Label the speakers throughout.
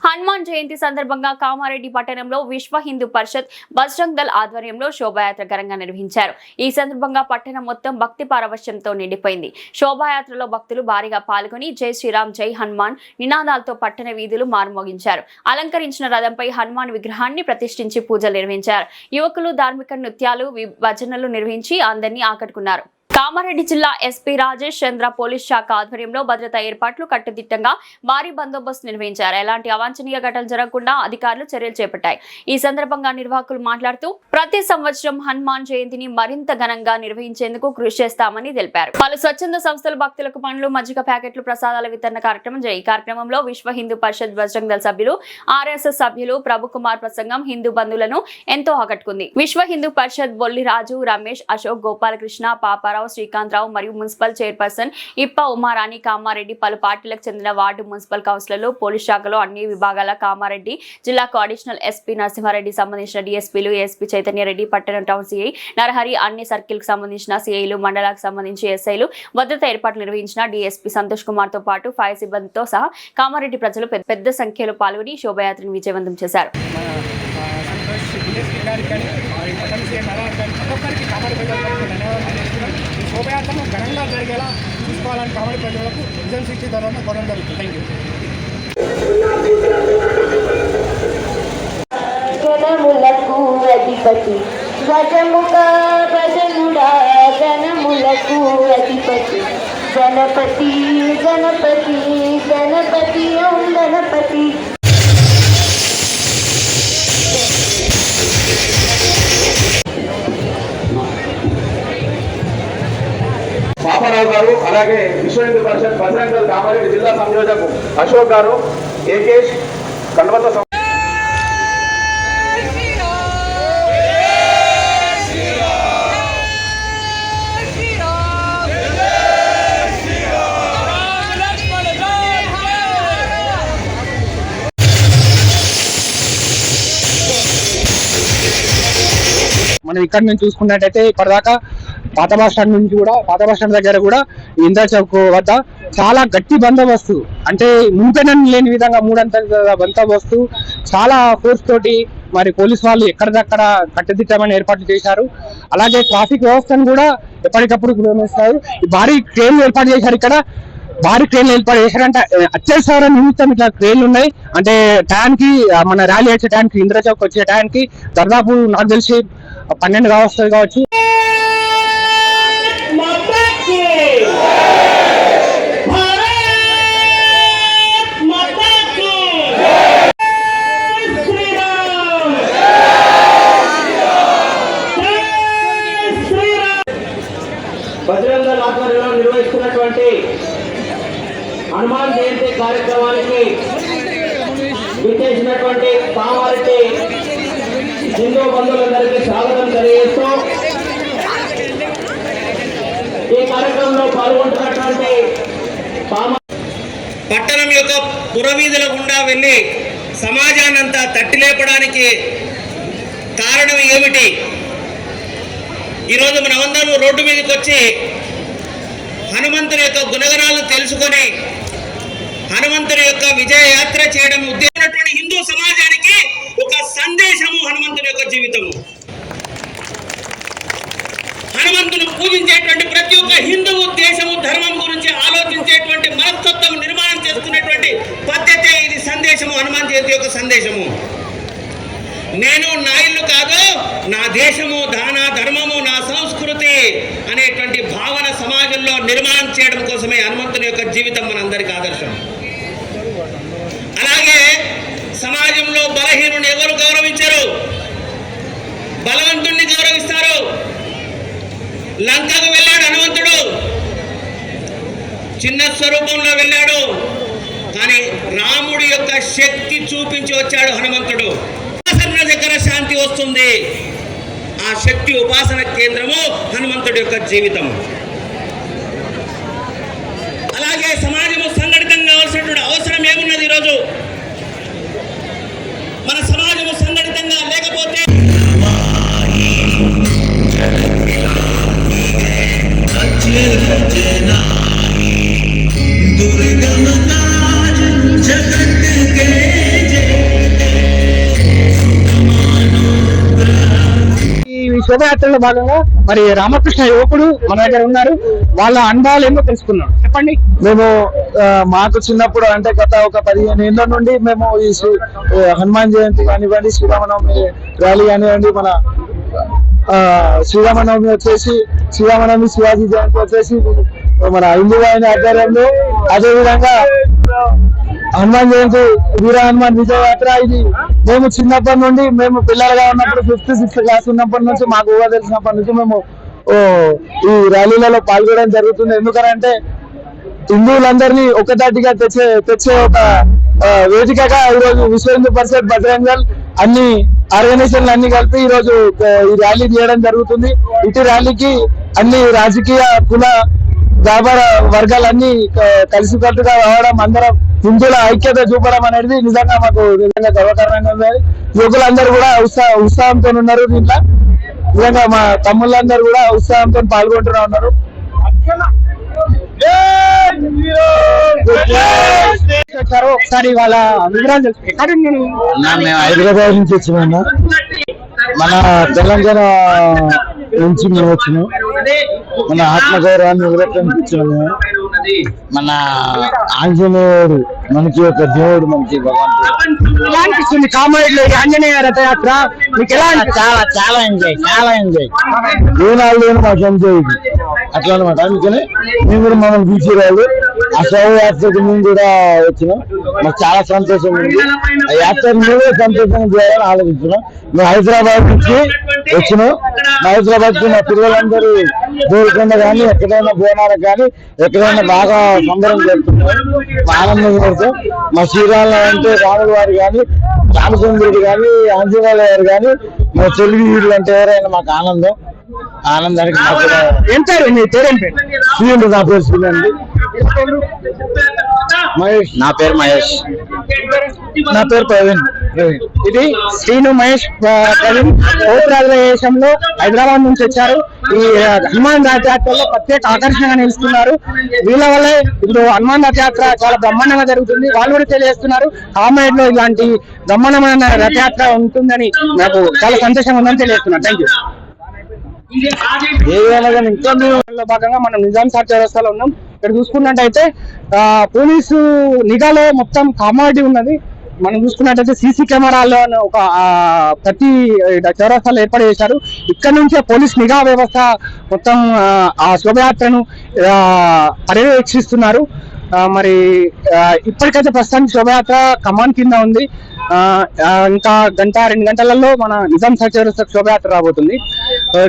Speaker 1: హనుమాన్ జయంతి సందర్భంగా కామారెడ్డి పట్టణంలో విశ్వ హిందూ పరిషత్ బజరంగ్ దళ్ ఆధ్వర్యంలో శోభాయాత్ర ఘనంగా నిర్వహించారు. ఈ సందర్భంగా పట్టణం మొత్తం భక్తి పారవశ్యంతో నిండిపోయింది. శోభాయాత్రలో భక్తులు భారీగా పాల్గొని జై శ్రీరామ్ జై హనుమాన్ నినాదాలతో పట్టణ వీధులు మారుమోగించారు. అలంకరించిన రథంపై హనుమాన్ విగ్రహాన్ని ప్రతిష్ఠించి పూజలు నిర్వహించారు. యువకులు ధార్మిక నృత్యాలు భజనలు నిర్వహించి అందరినీ ఆకట్టుకున్నారు. కామారెడ్డి జిల్లా ఎస్పీ రాజేష్ చంద్ర పోలీస్ శాఖ ఆధ్వర్యంలో భద్రతా ఏర్పాట్లు కట్టుదిట్టంగా భారీ బందోబస్తు నిర్వహించారు. ఎలాంటి అవాంఛనీయ ఘటనలు జరగకుండా అధికారులు చర్యలు చేపట్టారు. ఈ సందర్భంగా నిర్వాహకులు మాట్లాడుతూ ప్రతి సంవత్సరం హనుమాన్ జయంతిని మరింత ఘనంగా నిర్వహించేందుకు కృషి చేస్తామని తెలిపారు. పలు స్వచ్ఛంద సంస్థలు భక్తులకు పండ్లు మజ్జిగ ప్యాకెట్లు ప్రసాదాల వితరణ కార్యక్రమం జరిగింది. ఈ కార్యక్రమంలో విశ్వ హిందూ పరిషత్ బజరంగ్ దళ్ సభ్యులు ఆర్ఎస్ఎస్ సభ్యులు ప్రభు కుమార్ ప్రసంగం హిందూ బంధువులను ఎంతో ఆకట్టుకుంది. విశ్వ హిందూ పరిషత్ బొల్లి రాజు రమేష్ అశోక్ గోపాలకృష్ణ పాపారావు శ్రీకాంతరావు మరియు మున్సిపల్ చైర్పర్సన్ ఇప్ప ఉమారాణి కామారెడ్డి పలు పార్టీలకు చెందిన వార్డు మున్సిపల్ కౌన్సిలర్లు పోలీస్ శాఖలో అన్ని విభాగాల కామారెడ్డి జిల్లాకు అడిషనల్ ఎస్పీ నరసింహారెడ్డి సంబంధించిన డిఎస్పీలు ఏఎస్పీ చైతన్యరెడ్డి పట్టణ టౌన్ సిఐ నరహరి అన్ని సర్కిల్ కు సంబంధించిన సిఐలు మండలాలకు సంబంధించి ఎస్ఐలు భద్రతా ఏర్పాట్లు నిర్వహించిన డిఎస్పీ సంతోష్ కుమార్ తో పాటు ఫైర్ సిబ్బందితో సహా కామారెడ్డి ప్రజలు పెద్ద సంఖ్యలో పాల్గొని శోభాయాత్రను విజయవంతం చేశారు.
Speaker 2: శోభయాత్రను ఘనంగా జరిగేలా చూసుకోవాలని కామారెడ్డి ప్రజలకు విజన్ సిటీ ద్వారా కోరడం జరుగుతుంది. Thank you.
Speaker 3: గణములకు అధిపతి గజముఖ భజనుడా గణములకు అధిపతి గణపతి గణపతి గణపతి ఓం గణపతి.
Speaker 4: పాపారావు గారు, అలాగే విశ్వ హిందూ పరిషత్ బజరంగ్ దళ్ కామారెడ్డి జిల్లా సంయోజకు అశోక్ గారు, ఏకేష్ కన్వత
Speaker 2: మనం ఇక్కడ నుంచి చూసుకున్నట్టయితే ఇప్పటిదాకా పాత బస్ స్టాండ్ దగ్గర కూడా ఇంద్ర చౌక్ వద్ద చాలా గట్టి బందోబస్తు, అంటే ముంపెనని లేని విధంగా 3 అంతస్తుల బందోబస్తు చాలా ఫోర్స్ తోటి మరి పోలీసు వాళ్ళు ఎక్కడిదక్కడ కట్టుదిట్టమైన ఏర్పాట్లు చేశారు. అలాగే ట్రాఫిక్ వ్యవస్థను కూడా ఎప్పటికప్పుడు గమనిస్తారు. భారీ ట్రైన్లు ఏర్పాటు చేశారు. ఇక్కడ భారీ ట్రైన్లు ఏర్పాటు చేశారంటే అత్యవసర నిమిత్తం ఇట్లా ట్రైన్లు ఉన్నాయి. అంటే టైంకి మన ర్యాలీ వచ్చే టైంకి ఇంద్ర చౌక్ వచ్చే టైంకి దాదాపు నాకు తెలిసి 12 కావస్తుంది కావచ్చు.
Speaker 4: బజరంగ్ దళ్ ఆధ్వర్యంలో నిర్వహిస్తున్నటువంటి హనుమాన్ జయంతి కార్యక్రమానికి విచ్చేసినటువంటి కామారెడ్డి హిందూ బంధువులందరికీ స్వాగతం తెలియజేస్తూ ఈ కార్యక్రమంలో పాల్గొంటున్నటువంటి పట్టణం యొక్క పురవీధుల గుండా వెళ్ళి సమాజాన్నంతా తట్టిలేపడానికి కారణం ఏమిటి? ఈరోజు మనమందరం రోడ్డు మీదకి వచ్చి హనుమంతుని యొక్క గుణగణాలను తెలుసుకొని హనుమంతుని యొక్క విజయ యాత్ర చేయడం ఉద్దేశించినటువంటి హిందూ సమాజానికి ఒక సందేశము హనుమంతుని యొక్క జీవితము. హనుమంతుని పూజించేటువంటి ప్రతి ఒక్క హిందువు దేశము ధర్మం గురించి ఆలోచించేటువంటి మనస్తత్వం నిర్మాణం చేసుకునేటువంటి పద్ధతే ఇది సందేశము. హనుమాన్ జయంతి యొక్క సందేశము నేను నా ఇల్లు కాదు, నా దేశము, నా ధర్మము, నా సంస్కృతి అనేటువంటి భావన సమాజంలో నిర్మాణం చేయడం కోసమే హనుమంతుని యొక్క జీవితం మనందరికీ ఆదర్శం. అలాగే సమాజంలో బలహీనుని ఎవరు గౌరవించరు, బలవంతుణ్ణి గౌరవిస్తారు. లంకకు వెళ్ళాడు హనుమంతుడు, చిన్న స్వరూపంలో వెళ్ళాడు, కానీ రాముడి యొక్క శక్తి చూపించి వచ్చాడు హనుమంతుడు. దగ్గర శాంతి వస్తుంది. ఆ శక్తి ఉపాసన కేంద్రము హనుమంతుడి యొక్క జీవితం. అలాగే సమాజము సంఘటితం కావాల్సినటువంటి అవసరం ఏమున్నది? ఈరోజు మన సమాజము సంఘటితంగా లేకపోతే
Speaker 2: ఈ శోభయాత్రలో భాగంగా మరి రామకృష్ణ యువకుడు మన దగ్గర ఉన్నారు. వాళ్ళ అనుభవాలు ఏమో తెలుసుకున్నాం. చెప్పండి.
Speaker 5: మేము మాకు చిన్నప్పుడు అంటే గత ఒక 15 ఏళ్ళ నుండి మేము ఈ హనుమాన్ జయంతి కానివ్వండి, శ్రీరామనవమి ర్యాలీ కానివ్వండి, మన శ్రీరామనవమి వచ్చేసి శ్రీరామనవమి, శివాజీ జయంతి వచ్చేసి మన హిందూ వాహిని ఆధ్వర్యంలో, అదేవిధంగా హనుమాన్ జయంతి, వీర హనుమాన్ విజయయాత్ర, ఇది మేము చిన్నప్పటి నుండి, మేము పిల్లలుగా ఉన్నప్పుడు 5th 6th క్లాస్ ఉన్నప్పటి నుంచి, మాకు ఊహ తెలిసినప్పటి నుంచి మేము ఈ ర్యాలీలలో పాల్గొనడం జరుగుతుంది. ఎందుకంటే హిందువులందరినీ ఒకదాటిగా తెచ్చే ఒక వేదికగా ఈరోజు విశ్వ హిందూ పరిషత్, బజరంగ్ దళ్ అన్ని ఆర్గనైజేషన్లు అన్ని కలిపి ఈరోజు ఈ ర్యాలీ చేయడం జరుగుతుంది. ఇటు ర్యాలీకి అన్ని రాజకీయ, కుల, వ్యాపార వర్గాలన్నీ కలిసికట్టుగా రావడం, అందరం హిందువుల ఐక్యత చూపడం అనేది నిజంగా మాకు నిజంగా గర్వకారణంగా ఉంది. యువకులందరూ కూడా ఉత్సాహంతో ఉన్నారు. దీంట్లో నిజంగా మా తమ్ముళ్ళందరూ కూడా ఉత్సాహంతో పాల్గొంటూ ఉన్నారు.
Speaker 2: ఒకసారి వాళ్ళ వివరాలు తెలుసు.
Speaker 5: మేము హైదరాబాద్ నుంచి వచ్చినాము. మన తెలంగాణ నుంచి మేము వచ్చినాం. మన ఆత్మగౌరవాన్ని నిలబెట్టడానికి వచ్చినాము. మన ఆంజనేయుడు మనకి ఒక దేవుడు, మనకి భగవంతుడు.
Speaker 2: ఎలా అనిపిస్తుంది కామారెడ్డిలో ఆంజనేయ రథయాత్ర? మీకు ఎలా
Speaker 5: చాలా చాలా ఎంజాయ్, చాలా ఎంజాయ్. ఏనాళ్ళు మాకు ఎంజాయ్ ఇది అట్లా అనమాట. అందుకని మేము కూడా మమ్మల్ని పిలిచిరాళ్ళు. ఆ శోభయాత్రకు మేము కూడా వచ్చినాం. మాకు చాలా సంతోషం ఉంది. ఆ యాత్ర మేమే సంతోషంగా చేయాలని ఆలోచించినాం. మేము హైదరాబాద్ నుంచి వచ్చినాం. హైదరాబాద్ కి మా పిల్లలందరూ గోల్కొండ కానీ, ఎక్కడైనా బోనాలకు కానీ, ఎక్కడైనా బాగా సంబరం చేస్తున్నారు. ఆనందం పడుతాం. మా శ్రీరాములు అంటే రాముల వారు కానీ, రామచంద్రుడు కానీ, ఆంజనేయుల గారు కానీ, మా తెలుగు వీరులు అంటే ఎవరైనా మాకు ఆనందం. ఆనందానికి
Speaker 2: ఏం పేరు? మీ పేరేం పేరు?
Speaker 5: శ్రీయుడు. నా పేరు శ్రీలండి. మహేష్.
Speaker 6: నా పేరు మహేష్.
Speaker 5: నా పేరు ప్రవీణ్.
Speaker 2: ఇది శ్రీను, మహేష్, ప్రవీణ్ దేశంలో హైదరాబాద్ నుంచి వచ్చారు. ఈ హనుమాన్ రథయాత్రలో ప్రత్యేక ఆకర్షణగా నిలుస్తున్నారు. వీళ్ళ వల్లే ఇప్పుడు హనుమాన్ రథయాత్ర చాలా బ్రహ్మాండంగా జరుగుతుంది. వాళ్ళు కూడా తెలియజేస్తున్నారు కామారెడ్డిలో ఇలాంటి బ్రహ్మాండమైన రథయాత్ర ఉంటుందని నాకు చాలా సంతోషంగా ఉందని తెలియజేస్తున్నారు. Thank you. భాగంగా మనం నిజాం సార్ చౌరస్తాలో ఉన్నాం. ఇక్కడ చూసుకున్నట్టయితే పోలీసు నిఘాలో మొత్తం కామారెడ్డి ఉన్నది. మనం చూసుకున్నట్టయితే సీసీ కెమెరాల్లో ఒక ప్రతి చౌరస్తాలో ఏర్పాటు చేశారు. ఇక్కడ నుంచే పోలీస్ నిఘా వ్యవస్థ మొత్తం ఆ శోభయాత్రను పర్యవేక్షిస్తున్నారు. మరి ఇప్పటికైతే ప్రస్తుతానికి శోభయాత్ర కమాన్ కింద ఉంది. ఇంకా 1-2 గంటలలో మన నిజాం సార్ చౌరస్తా శోభయాత్ర రాబోతుంది.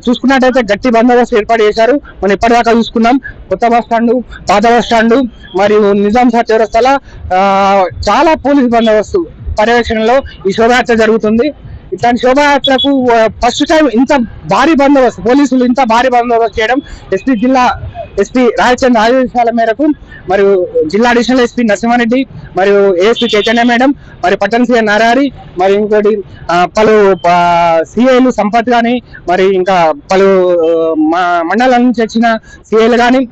Speaker 2: చూసుకున్నట్టయితే గట్టి బందోబస్తు ఏర్పాటు చేశారు. మనం ఇప్పటిదాకా చూసుకున్నాం కొత్త బస్ స్టాండ్, పాత బస్ స్టాండ్ మరియు నిజాం సార్ చౌరస్తాలో చాలా పోలీస్ బందోబస్తు పర్యవేక్షణలో ఈ శోభయాత్ర జరుగుతుంది. ఇట్లాంటి శోభయాత్రకు ఫస్ట్ టైం ఇంత భారీ బందోబస్తు, పోలీసులు ఇంత భారీ బందోబస్తు చేయడం ఎస్పీ రాయచంద్ర ఆదేశాల మేరకు మరియు జిల్లా అడిషనల్ ఎస్పీ నరసింహారెడ్డి మరియు ఏఎస్పీ చైతన్య మేడం మరి పట్టణ సీఐ నారారి మరి ఇంకోటి పలు సిఐలు సంపత్ కానీ మరి ఇంకా పలు మండలాల నుంచి వచ్చిన సిఐలు కానీ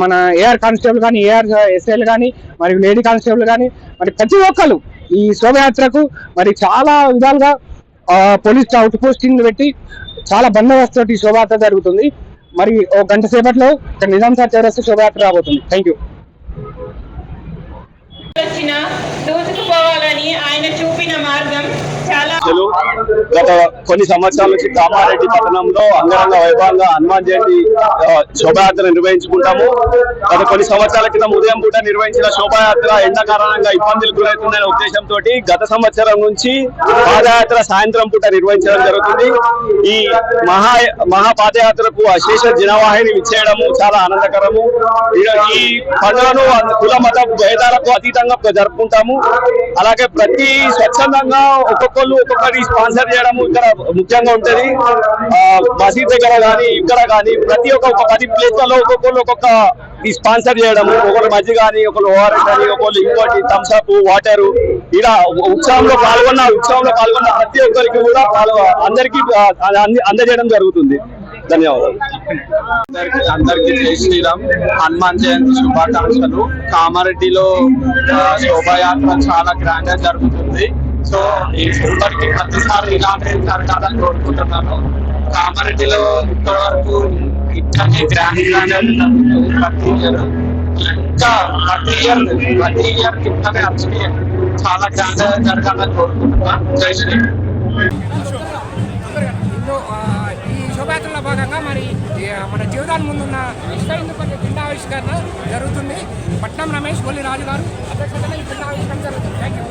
Speaker 2: మన ఏఆర్ కానిస్టేబుల్ కానీ, ఏఆర్ ఎస్ఐలు కానీ మరియు లేడీ కానిస్టేబుల్ కానీ మరి ప్రతి ఒక్కరు ఈ శోభయాత్రకు మరి చాలా విధాలుగా పోలీస్ అవుట్ పోస్టింగ్ పెట్టి చాలా బందోబస్తు తోటి శోభయాత్ర జరుగుతుంది. మరి ఒక గంట సేపట్లో నిజాం సార్ చౌరస్తా శోభయాత్ర రాబోతుంది. Thank you.
Speaker 7: దూసుకుపోవాలని ఆయన చూపిన మార్గం చాలా.
Speaker 6: గత కొన్ని సంవత్సరాల నుంచి కామారెడ్డి పట్టణంలో అంగరంగ వైభవంగా హనుమాన్ జయంతి శోభయాత్ర నిర్వహించుకుంటాము. గత కొన్ని సంవత్సరాల క్రితం ఉదయం పూట నిర్వహించిన శోభయాత్ర ఎండ కారణంగా ఇబ్బందులు గురవుతుందనే ఉద్దేశంతో గత సంవత్సరం నుంచి పాదయాత్ర సాయంత్రం పూట నిర్వహించడం జరుగుతుంది. ఈ మహాపాదయాత్రకు అశేష జనవాహిని విచ్చేయడము చాలా ఆనందకరము. ఈ పండుగను కుల మత భేదాలకు అతీతంగా జరుపుకుంటాము. అలాగే ప్రతి స్వచ్ఛందంగా ఒక్కొక్కరి స్పాన్సర్ చేయడము ఇక్కడ ముఖ్యంగా ఉంటది. మసీద్ దగ్గర కానీ ఇక్కడ కానీ ప్రతి ఒక్క 10 ప్లేస్లలో ఒక్కొక్క ఈ స్పాన్సర్ చేయడము. ఒకరు మజ్జిగ కానీ, ఒకరు ఓఆర్ఎస్ కానీ, ఒకరు ఇంకోటి థమ్స్అప్, వాటర్. ఇలా ఉత్సవంలో పాల్గొన్న ప్రతి ఒక్కరికి కూడా అందరికీ అందజేయడం జరుగుతుంది. ధన్యవాదాలు.
Speaker 8: అందరికి జై శ్రీరామ్. హనుమాన్ జయంతి శుభాకాంక్షలు. కామారెడ్డిలో శోభాయాత్ర చాలా గ్రాండ్ గా జరుగుతుంది. సో ఇప్పటికి ప్రతిసారి ఇలానే జరగాలని కోరుకుంటున్నాను. కామారెడ్డిలో ఇప్పటివరకు ఇట్లానే గ్రాండ్ జరుగుతుంది ప్రతి ఇయర్. ఇంకా ప్రతి ఇయర్ ఇట్లానే వచ్చి చాలా గ్రాండ్ జరగాలని కోరుకుంటున్నాను. జై శ్రీరామ్.
Speaker 9: ఈ శోభయాత్రలో భాగంగా మరి మన జీవితాల ముందున్న విశ్వ హిందూ పరిషత్ జెండా ఆవిష్కరణ జరుగుతుంది. పట్నం రమేష్ బొల్లి రాజు గారు అధ్యక్షతన ఈ జెండా ఆవిష్కరణ జరుగుతుంది. Thank you.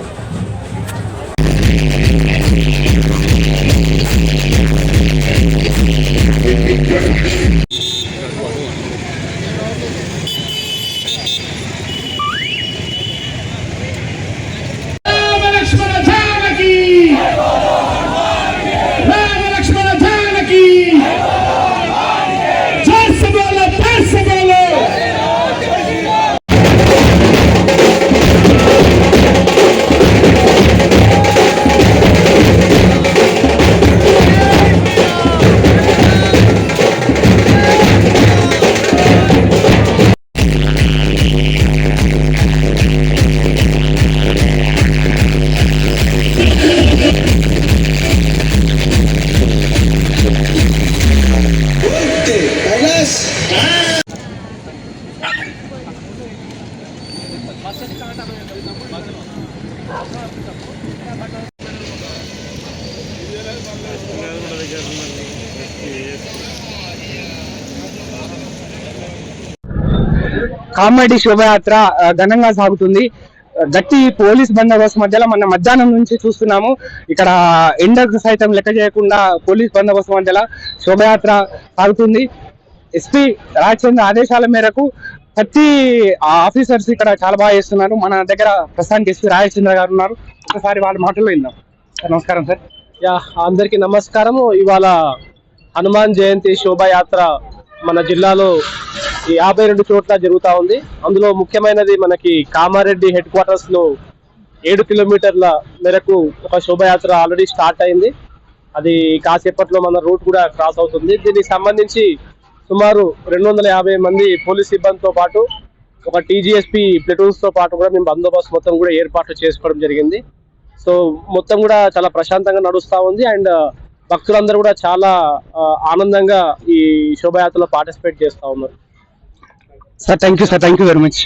Speaker 2: కామారెడ్డి శోభయాత్ర ఘనంగా సాగుతుంది. గట్టి పోలీస్ బందోబస్తు మధ్యలో మన మధ్యాహ్నం నుంచి చూస్తున్నాము. ఇక్కడ ఎండకు సైతం లెక్క చేయకుండా పోలీస్ బందోబస్తు మధ్యలో శోభయాత్ర సాగుతుంది. ఎస్పీ రాజచంద్ర ఆదేశాల మేరకు ప్రతి ఆఫీసర్స్ ఇక్కడ చాలా బాగా చేస్తున్నారు. మన దగ్గర ప్రస్తుతానికి ఎస్పీ రాజచంద్ర గారు ఉన్నారు. ఒకసారి వాళ్ళ మాటల్లో విందాం. నమస్కారం సార్.
Speaker 5: అందరికీ నమస్కారం. ఇవాళ హనుమాన్ జయంతి శోభాయాత్ర మన జిల్లాలో 52 చోట్ల జరుగుతూ ఉంది. అందులో ముఖ్యమైనది మనకి కామారెడ్డి హెడ్ క్వార్టర్స్ లో 7 కిలోమీటర్ల మేరకు ఒక శోభాయాత్ర ఆల్రెడీ స్టార్ట్ అయింది. అది కాసేపట్లో మన రూట్ కూడా క్రాస్ అవుతుంది. దీనికి సంబంధించి సుమారు 250 మంది పోలీస్ సిబ్బందితో పాటు ఒక టీజీఎస్పీ ప్లెటూన్స్ తో పాటు కూడా మేము బందోబస్తు మొత్తం కూడా ఏర్పాట్లు చేసుకోవడం జరిగింది. సో మొత్తం కూడా చాలా ప్రశాంతంగా నడుస్తూ ఉంది. అండ్ భక్తులందరూ కూడా చాలా ఆనందంగా ఈ శోభాయాత్రలో పార్టిసిపేట్ చేస్తూ ఉన్నారు.
Speaker 2: Sir thank you very much.